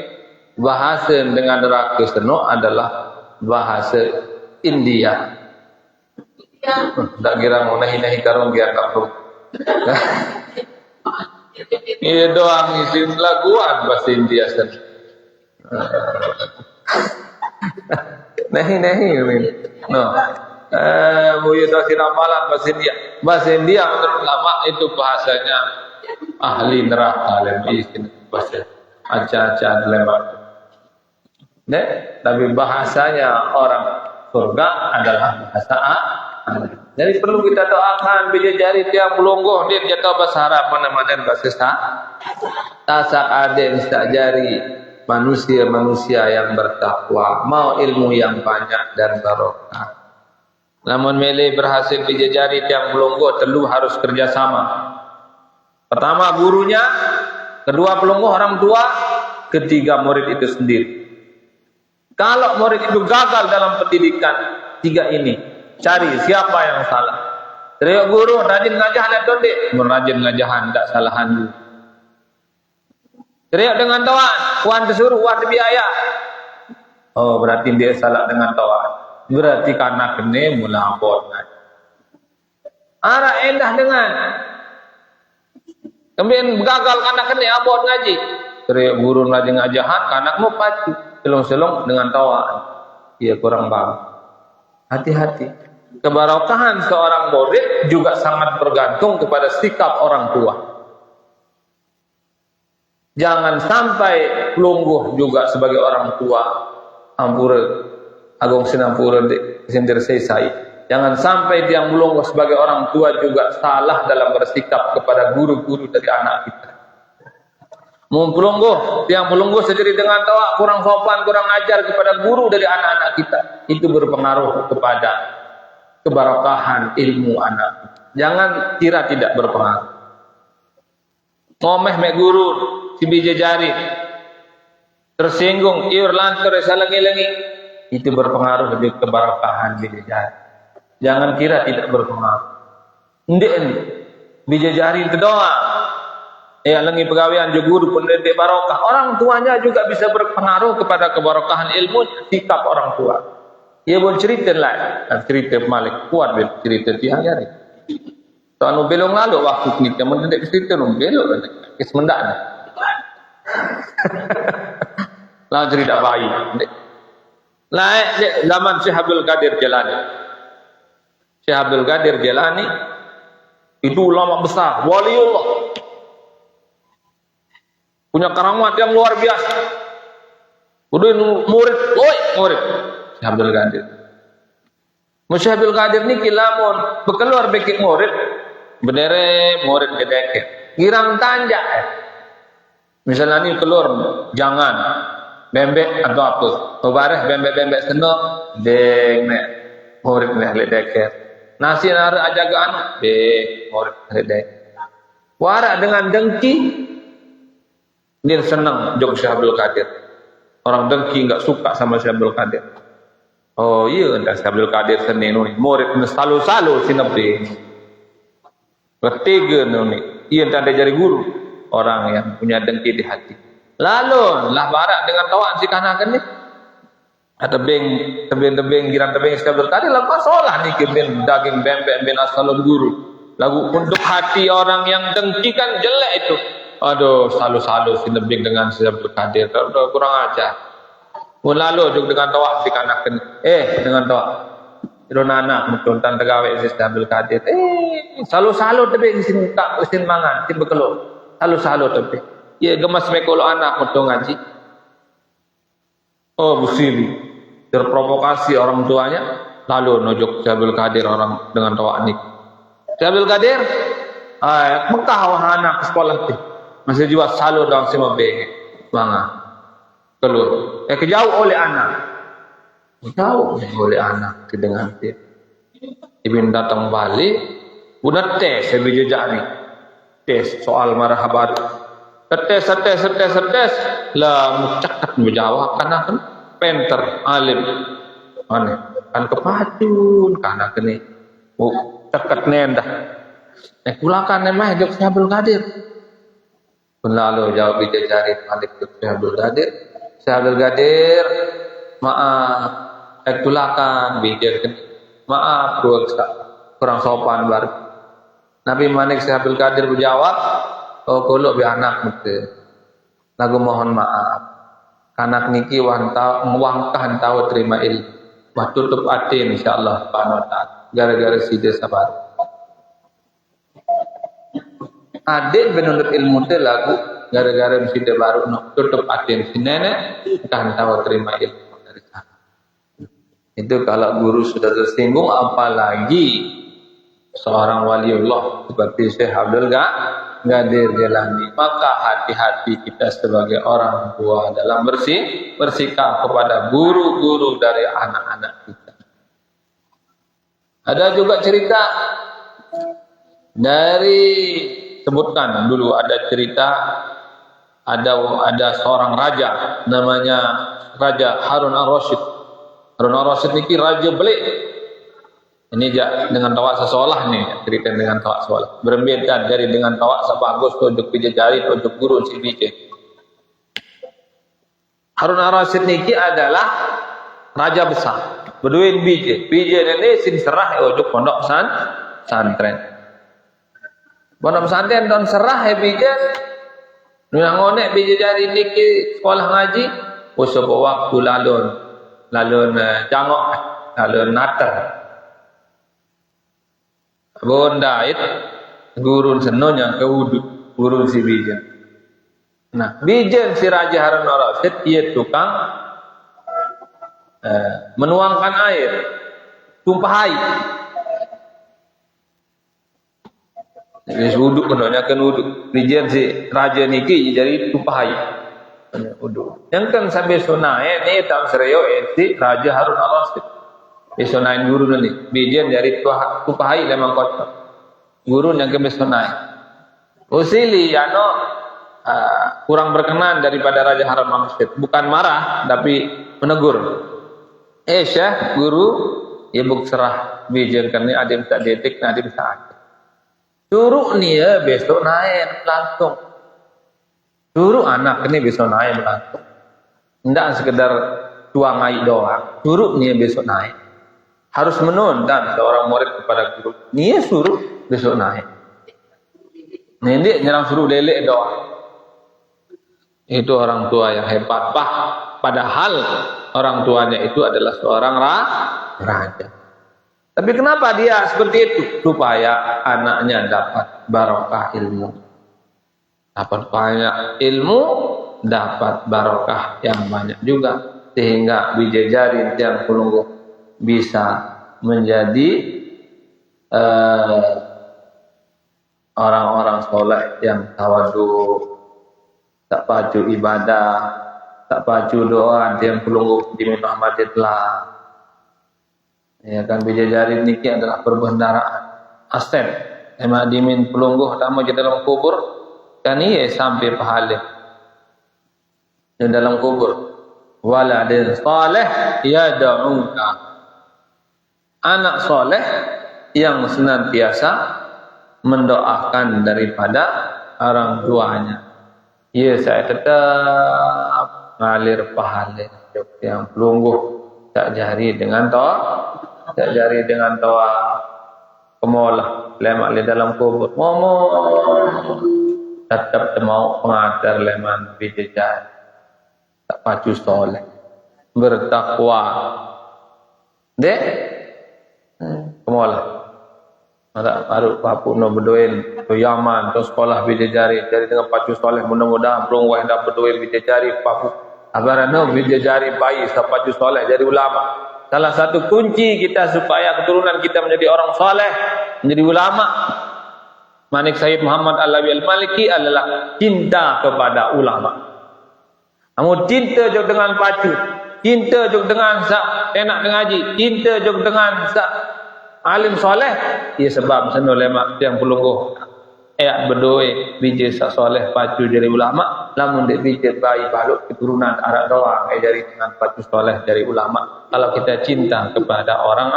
bahasa dengan neraka seno adalah bahasa India. Tak kira mau nahi karung biar tak perlu. Ini doang isi laguan bahasa India sendiri. Nahi no buya dasir amalan bahasa India menurut ulama itu bahasanya ahli neraka lebih bahasa aca-aca lewat tapi bahasanya orang surga adalah bahasa jadi perlu kita doakan bija jari tiang pelungguh dia jatuh bahasa Arab mana-mana bahasa tasak aden tak jari manusia-manusia yang bertakwa, mau ilmu yang banyak dan barokah. Namun mele berhasil dijajari tiang pelungguh telu harus kerjasama. Pertama gurunya, kedua pelungguh orang tua, ketiga murid itu sendiri. Kalau murid itu gagal dalam pendidikan tiga ini, cari siapa yang salah. Teriak guru rajin ngajahan atau tidak? Rajin ngajahan, tak salahan dulu. Teriak dengan tuan disuruh, tuan biaya. Oh berarti dia salah dengan tuan. Berarti karena kena mula abot. Arah endah dengan. Kemudian gagal karena kena abot ngaji. Teriak guru lagi ngajahan, kanak mau pacu. Selong-selong dengan tuan. Ia kurang bagus. Hati-hati. Kebarokahan seorang murid juga sangat bergantung kepada sikap orang tua. Jangan sampai pelungguh juga sebagai orang tua ampura agung sinampura sindir selesai. Jangan sampai dia pelungguh sebagai orang tua juga salah dalam bersikap kepada guru-guru dari anak kita. Pelungguh, yang pelungguh sendiri dengan tawa kurang sopan, kurang ajar kepada guru dari anak-anak kita, itu berpengaruh kepada keberkahan ilmu anak. Jangan kira tidak berpengaruh. Ngomeh mek guru si bija jari tersinggung, iur lantur salangi-langi, itu berpengaruh di keberkahan bija jari. Jangan kira tidak berpengaruh. Ndek bija jari itu doa. Langi pegawaian je guru pun detik barokah. Orang tuanya juga bisa berpengaruh kepada keberkahan ilmu, sikap orang tua. Ia pun cerita lah, cerita Malik kuat cerita tiang hari. Soal belong lalu waktu kita mendetik cerita belong, kesemendak. Lah cerita bayi. Lah zaman Syekh Abdul Qadir Jilani. Syekh Abdul Qadir Jilani itu ulama besar, waliullah. Punya karamat yang luar biasa. Udah murid. Syekh Abdul Qadir. Syekh Abdul Qadir ni kilamun berkeluar bekik murid, berdere murid gedeke. Girang tanjak. Misalnya ni keluar jangan bembek atau apa. Mubareh bembek seno deng ne murid ne ledeke. Nasi nar ajagaan be murid ledeke. Warak dengan dengki dia senang jok Syekh Abdul Qadir. Orang dengki enggak suka sama Syekh Abdul Qadir. Oh iya, Syekh Abdul Qadir seni ni murid selalu sinabi. Ketiga ni, ia tak ada jari guru. Orang yang punya dengki di hati. Lalu lah barak dengan tawak si kanakan ni. Ada tebing girang tebing Syekh Abdul Qadir lah solah ni kebin daging bembek bin asalul guru. Lagu untuk hati orang yang dengki kan jelek itu. Aduh, selalu sinebing dengan Syekh Abdul Qadir. Kurang ajar. Lalu juga dengan tawak si kanak dengan tawak. Iron anak mencontan tegawe Syekh Abdul Qadir. Selalu tebing sin tak usin mangan, sin bekelo. Selalu tebing. Ya gemas mekolo anak mentung ngaji. Oh, busili. Terprovokasi orang tuanya, lalu nojok Syekh Abdul Qadir orang dengan tawak ni. Syekh Abdul Qadir, Mekah anak sekolah tu. Masih juga selalu dalam semua beg, manga, keluar. Kejauh oleh anak, jauh oleh anak kedengar dia. Ibn datang balik, udah tes sebiji jari, tes soal marhabat, tes, lah mucakat menjawab karena kan penter alim, mana kan kepacun karena kini, cakat nendah, kulakan emang jok Syekh Abdul Qadir. Lalu jawab bija jari Malik Syekh Abdul Qadir. Syekh Abdul Qadir, maaf, tulakan bija maaf kurang sopan baru. Nabi Malik Syekh Abdul Qadir berjawab, kalau bi anak mute. Lagu mohon maaf. Anak niki wangkah tahu terima ilmu. Wah tutup hati insyaallah subhanahu wa taala. Gara-gara sida sabar. Adik menuntut ilmu itu lagu gara-gara mesti dia baru tutup hati si nenek kan tahu terima ilmu dari sana. Itu kalau guru sudah tersinggung, apalagi seorang waliullah seperti Syekh Abdul Qadir Jilani. Maka hati-hati kita sebagai orang tua dalam bersikap kepada guru-guru dari anak-anak kita. Ada juga cerita dari sebutkan dulu ada cerita ada seorang raja namanya Raja Harun Ar-Rasyid. Harun Ar-Rasyid ini raja belik. Ini dengan tawak sesolah nih cerita dengan tawak sesolah. Berbeda dari dengan tawak sebagus tunjuk pijajari tunjuk guru si bije. Harun Ar-Rasyid ini adalah raja besar. Berduit bije. Bije ini sin serah untuk pondok santren. Pondok pesantren don serah bijan nang ngonek bija jari niki sekolah ngaji usah waktu lalun jangok lalun nater bondait gurun senonya ke wudhu gurun si bijan. Nah bijan si Raja Harun Ar-Rasyid ia tukang menuangkan air tumpah air. Wis wuduk kenanya kan wuduk. Rijen si raja niki jadi tumpah air. Wuduk. Yang kan sampai sunai ni tam sereo si Raja Harun Ar-Rasyid. Sunain guru ni. Bijen dari tumpah air memang kotor. Guru yang kami sunai. Usili ano kurang berkenan daripada Raja Harun Al-Rashid. Bukan marah, tapi menegur. Syekh, guru, ibu serah bijarkan ni adim tak detik, adim tak. Suruh ni ya besok naik langsung. Suruh anak ni besok naik langsung. Tidak sekedar tuang air doang. Suruh ni besok naik. Harus menundang seorang murid kepada guru. Ni suruh besok naik. Ini nyerang suruh lelek doang. Itu orang tua yang hebat. Padahal orang tuanya itu adalah seorang raja. Tapi kenapa dia seperti itu? Supaya anaknya dapat barokah ilmu. Dapat banyak ilmu, dapat barokah yang banyak juga. Sehingga bidadari tiang pelungguh bisa menjadi orang-orang soleh yang tawadu, tak pacu ibadah, tak pacu doa tiang pelungguh di Muhammadillah. Ya kan, bidadari niki adalah perbendaharaan aset. Emang dimin pelungguh tamu di dalam kubur kan iya sampai pahala di dalam kubur. Waladin saleh yad'uka, anak soleh yang senantiasa mendoakan daripada orang tuanya. Ya, saya tetap ngalir pahala yang pelungguh tak jari dengan toa kemolah lemak di dalam kubur tetap mau pengajar leman bijajar tak pacu soleh bertakwa dek kemolah ada baru papu no berdoain to Yaman to sekolah bidajari jadi dengan pacu soleh mudah-mudahan belum wah dah berdoain bidajari papu abarano bidajari bayi sa pacu soleh jadi ulama. Salah satu kunci kita supaya keturunan kita menjadi orang soleh, menjadi ulama, Manik Sayyid Muhammad Alawi Al-Maliki adalah cinta kepada ulama. Kamu cinta juga dengan pacu, cinta juga dengan enak ngaji, cinta juga dengan alim soleh. Ia sebab seno lemak yang pelungguh berdoa biji soleh pacu jadi ulama. Lamun dek biji bayi baluk keturunan arak doang dari dengan pacu soleh dari ulama. Kalau kita cinta kepada orang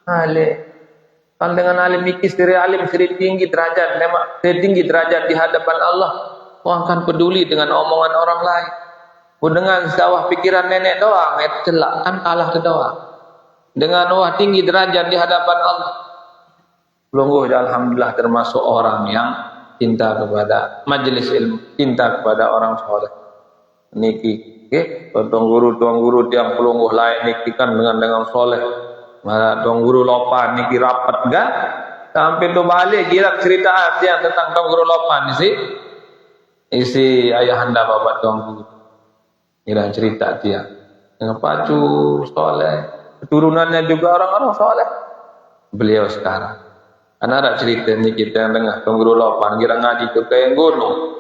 alim, kalau dengan alim mikir siri alim siri tinggi derajat, lemak siri tinggi derajat di hadapan Allah. Orang akan peduli dengan omongan orang lain. Dengan sawah pikiran nenek doang, celak kan kalah ke doang. Dengan wah tinggi derajat di hadapan Allah. Pelungguh alhamdulillah termasuk orang yang cinta kepada majelis ilmu, cinta kepada orang soleh. Niki, tuang guru tiang pelungguh lain niki kan dengan soleh. Mana tuang guru lopan niki rapat enggak? Sampai tu balik kira cerita tiang tentang tuang guru lopan isi ayahanda bapak tuang guru. Kira cerita tiang dengan pacu soleh, keturunannya juga orang-orang soleh. Beliau sekarang. Karena ada cerita ni kita yang dengar Tungguru Lopan kira ngaji ke Kayang Gunung.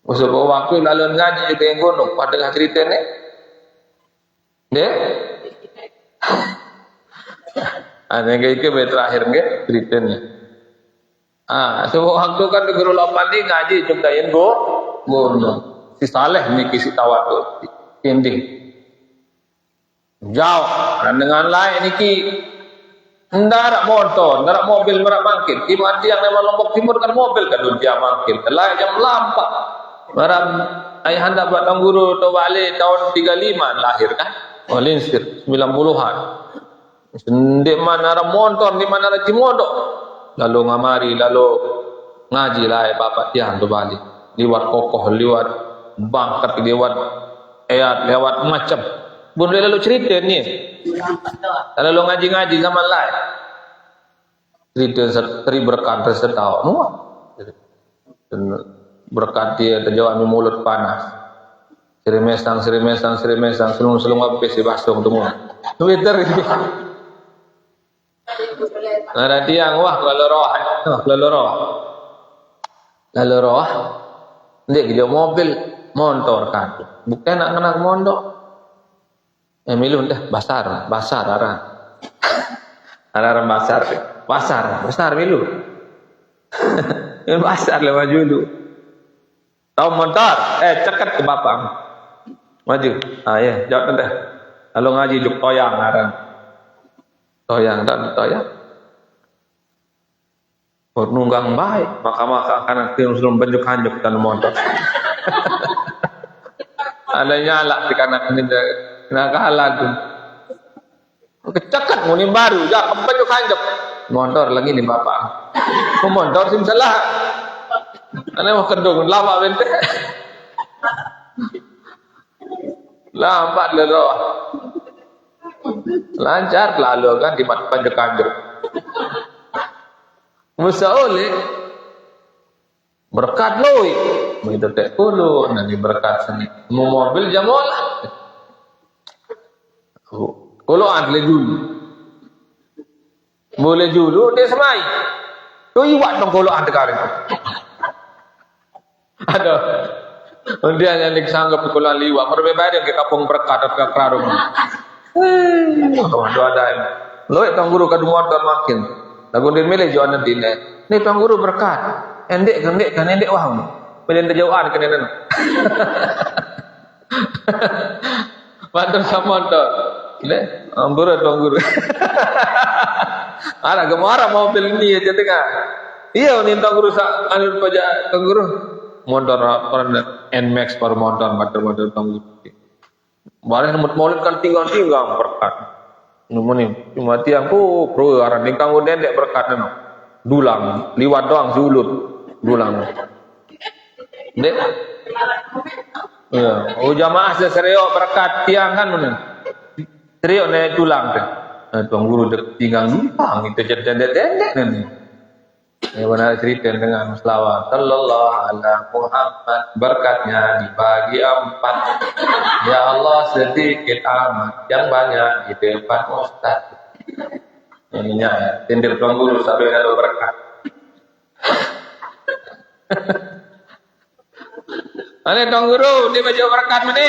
Usah bawa waktu lalu ngaji ke Kayang Gunung. Padahal cerita ni. Ya? Ada yang ke terakhir ke cerita ni. Sebab waktu kan Tungguru Lopan ni ngaji ke Kayang Gunung. Si Saleh ni kisi tawatu. Tinding. Jauh. Dan dengan lain ni ndarak motor, ndarak mobil merak mangkil. Iman tiang nama Lombok Timur kan mobil kan dia mangkil. Kelai jam lampak. Maram ayahanda buat guru to balik tahun 35 lahir kan. Oh linsir 90-an. Di mana ada motor, di mana ada cimodok. Lalu ngamari, lalu ngaji lah bapak tiang to balik. Liwat kokoh, liwat bangkat, liwat lewat macam. Bun lalu cerita ni. Lalu ngaji-ngaji zaman lain. Cerita seri berkat tersetau. Berkat dia terjawab mulut panas. Seri mesang, selung habis si basung semua. Twitter ini. Ada tiang wah lalu roh. Dia kerja mobil, motor kan. Bukan nak kena mondok. Milun dah basar arah. Arah basar milu. Basar lewat dulu. Tahu motor? Cekat ke bapak. Maju. Ya, jawab dah. Kalau ngaji duk toyang ngaran. Toyang tak toyang. Nunggang baik, maka akan sebelum benjuk hanjuk dan motor. Ada nyala di kanan ini kena kalah tu. Cekat muni baru, ya benjuk hanjuk. Motor lagi ni bapak. Motor sim salah. Ana mau kedung lama bente. Lambat lho. Lancar lalu kan di benjuk hanjuk. Musa oleh berkat loi begitu tek kulo nanti berkat seni mau mobil jamola kulo adle dulu boleh dulu dia semai tu iwak dong kulo ada kare ada dia yang sanggup kulo liwak berbeda ke kampung berkat ke karung ada loi tong guru kadu motor makin lagu dia milih jualan dine. Ni tuan guru berkat. Endek kan endek wah ni. Milih jauhan ke nena. Mantul sama tu. Le, ambur tuan guru. Ada gemara mobil ni aja tengah. Iya ni tuan guru sa anu pajak tuan guru. Motor NMAX per motor tuan guru. Barang maulid kan tinggal berkat. Numuni cuma tiang ku pro aran dingkang dendek berkat neno dulang liwat doang sulut dulang dek ya jamaah seseriok berkat tiang kan mun seriok ne dulang teh tuang guru dek tinggal dulang itu jadi dendek neni ya benar cerita dengan selawat sallallahu ala Muhammad berkatnya dibagi 4 ya Allah sedikit amat yang banyak di depan Ustaz ininya ya tindir tuan guru sampai ada berkat ane tuan guru dia baca berkat mana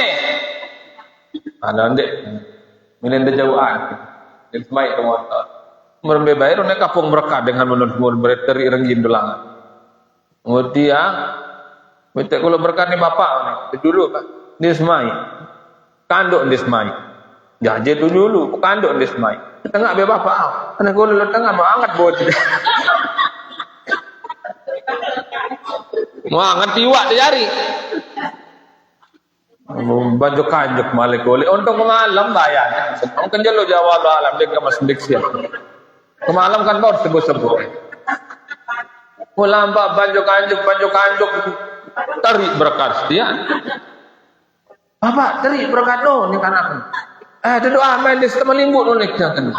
ada ndek milih jauhan dia semai ke motor merembe bayar nek kapung berkat dengan menurut bereteri renggin dolangan. Kemudian minta kalau berkat ni bapak ni dulu Pak. Dia semai. Kanduk dia semai. Jaje tu dulu kanduk dia semai. Tengah be bapak. Ana kalau le tengah mau angkat bot. Mau angkat tiwak dia jari. Baju kanjuk malik oleh untung malam bayar. Mungkin jalo Jawa alam dia ke masjid siap. Kemalam kan kau sebut-sebut. Mulam pak banjuk kanjuk tarik berkat setia. Bapak tarik berkat no ni kan aku. Duduk main di setengah linggu no nek jangan.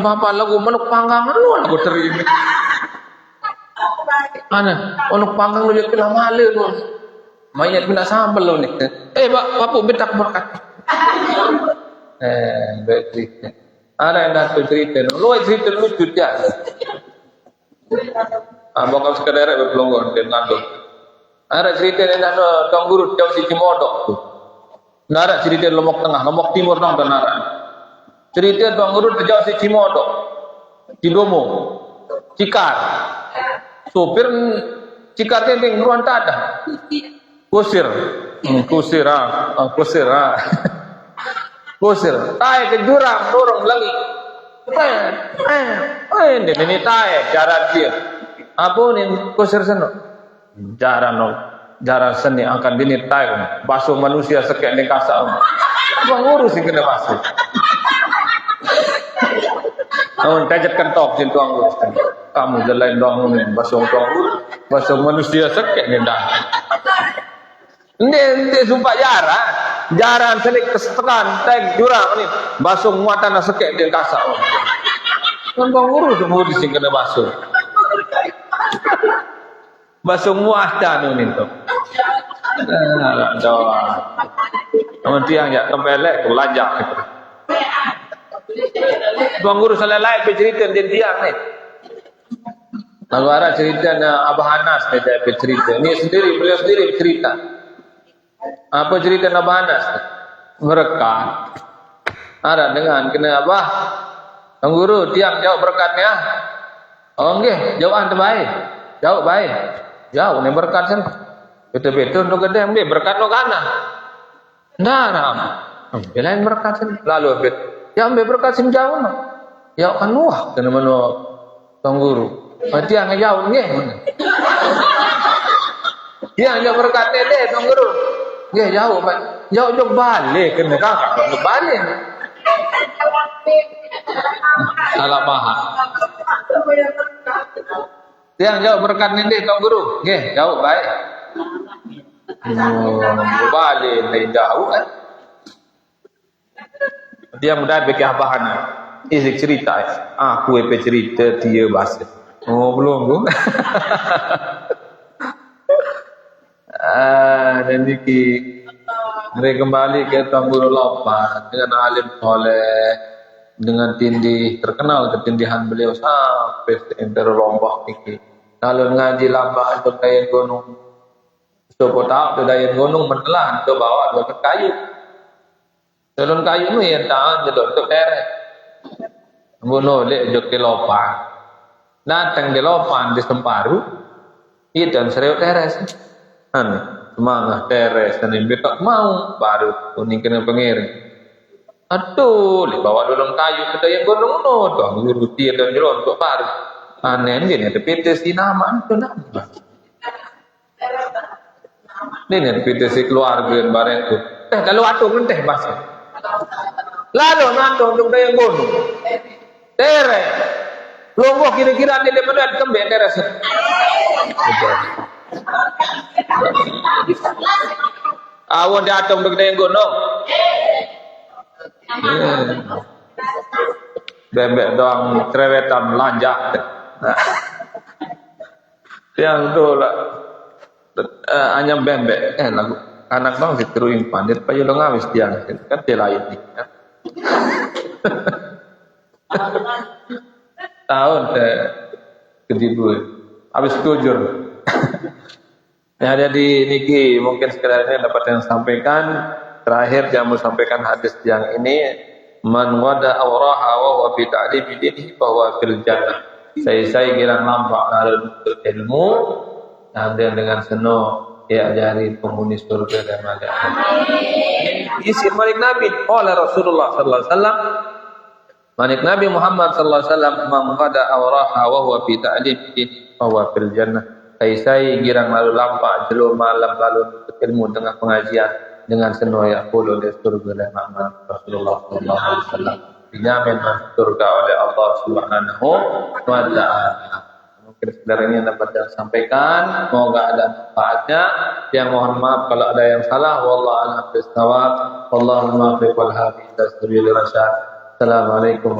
Bapak lagu manuk panggang no lagu tarik. Ana manuk panggang no jadi male no. Mayat kena sambal no nek. Bapak betak berkat. Betul. Ada yang dah cerita, lu cerita lucu dia. Bakal sekadar berpelongon dengan lu. Ada cerita yang dah tuan guru jauh si Cimodok tu. Nara cerita Lombok Tengah, Lombok Timur nang dan nara. Cerita tuan guru jauh si Cimodok, Cidomo, Cikar. Sopir Cikar tenteng ruang tada. Kusir. Tai ke jurang, dorong lagi. Ini tai, jaran dia. Apa ni kusir sana? Jaran seni akan dinit tai. Basuh manusia sekian di kasar. Bang urus yang kena basuh. Namun tajat kentok di tuang urus. Kamu jalain doang ni basuh tuang urus. Basuh manusia sekian di dah. Ini sumpah jaran selik kesetekan tag jurang ni basuh muatan sekek di kasar. Kan bang urus sing kena basuh. Basuh muatan ni tu. Doa. Namun tiang ya tempelek lajak. Bang urus selelai bercerita di tiang ni. Lalu ada ceritanya Abah Anas dia bercerita. Ni beliau sendiri bercerita. Apa cerita Nabi Anas? Berkat. Ada dengan kena apa? Tuan guru tiang jauh berkatnya. Oh nggih, jauhan terbaik. Jauh baik. Jauh ni berkat sana. Betul-betul no gede ambil berkat no kana. Nah. Belain berkat lalu ambil. Ya ambil berkat sim jauh no. Ya kan wah kena mano Tuan Guru. Berarti yang jauh nggih. Ya jauh berkat deh Tuan Guru. Nggih jauh Pak. Jauh balik kena kakak balik. Salah paham. Yang jauh berkat ni deh Tuan Guru. Nggih jauh baik. Balik lain jauh kan. Dia mudah bagi abahan. Isi cerita. Aku cerita dia bahasa. Oh belum bu. Dan diki mereka kembali ke Tuan Guru Lopan dengan alim soleh, dengan tindih terkenal ketindihan beliau sampai seenter Lombok ini. Lalu ngaji lambah untuk daya gunung, sopo tahu daya gunung menelan ke bawah dua kayu. Telun kayu ni yang tahu jedok untuk deret. Bunuh lek jok ke Lopan, datang ke Lopan di Semparu, itu dan serius teres. Semangat teres dan betok mau baru kuning kena pengiring. Aduh, bawa dolong kayu ke daya gunung no, Tuan Guru dia dan jelon untuk baru. Aneh ni ada PT si nama itu nama. Ni PT si keluarga bareng tu. Kalau atuk pun teh bahasa. Lalu nanti untuk daya gunung. Teres. Lombok kira-kira ni daripada kembali teres. Awan datang untuk daya gunung. Bebek doang krewetan lanjak. Yang tu lah. Hanya bebek. Lagu anak bang diteruin pandit. Payu lo ngawis dia. Kan dia lain ni. Tahun kedua. Habis tujur. Yang ada di Niki mungkin sekedar ini dapat yang sampaikan. Terakhir yang mau sampaikan hadis yang ini, man wada awraha wa huwa fi ta'limi dinihi fa huwa fil jannah. Saya kira nampak lalu ilmu dan dengan seno ya ajari penghuni surga dan malaikat. Isi Malik Nabi qala Rasulullah sallallahu alaihi wasallam, Malik Nabi Muhammad sallallahu alaihi wasallam, man wada awraha wa huwa fi ta'limi dinihi fa huwa fil jannah. Saya girang lalu lampak jelo malam lalu ilmu dengan pengajian dengan senoya puluh di surga oleh Muhammad Rasulullah sallallahu alaihi wasallam, dijamin surga oleh Allah Subhanahu wa taala. Mungkin sekedar ini dapat saya sampaikan, semoga ada manfaatnya. Yang mohon maaf kalau ada yang salah, wallahu a'lam bishawab. Wallahul muwaffiq wal hadi ila sabilir rasyad. Assalamualaikum